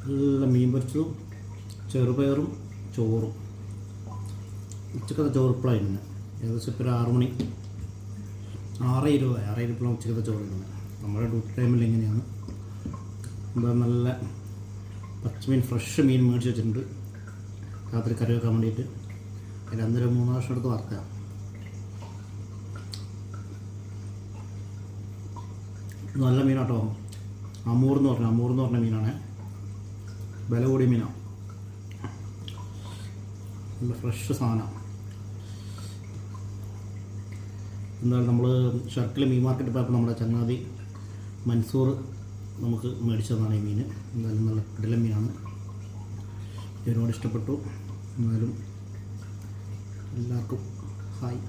നല്ല മീൻ പൊരിച്ചതും ചെറുപയറും ചോറും. ഉച്ചക്കത്തെ ചോറിപ്പോഴാണ് ഇന്ന് ഏകദേശം ഇപ്പോൾ ഒരു 6 മണി 6:20 6:20 ഉച്ചക്കത്തെ ചോറ് ഇന്ന്. നമ്മുടെ ഡ്യൂട്ടി ടൈമിൽ എങ്ങനെയാണ് എന്താ നല്ല പച്ചമീൻ ഫ്രഷ് മീൻ മേടിച്ച് വെച്ചിട്ടുണ്ട്. രാത്രി കറി വെക്കാൻ വേണ്ടിയിട്ട് 2-3 വർഷം എടുത്ത് വറുക്കുക. നല്ല മീനാട്ടോ. അമൂർ എന്ന് പറഞ്ഞ മീനാണ്. വില കൂടിയ മീനാണ്. നല്ല ഫ്രഷ് സാധനമാണ്. എന്തായാലും നമ്മൾ ഷർക്കിൽ മീൻ മാർക്കറ്റിൽ പോയപ്പോൾ നമ്മുടെ ചങ്ങാതി മൻസൂർ നമുക്ക് മേടിച്ചു തന്നതാണ് ഈ മീൻ. എന്തായാലും നല്ല കിടിലൻ മീനാണ്. ഇതിനോട് ഇഷ്ടപ്പെട്ടു. എന്നാലും എല്ലാവർക്കും ഹായ്.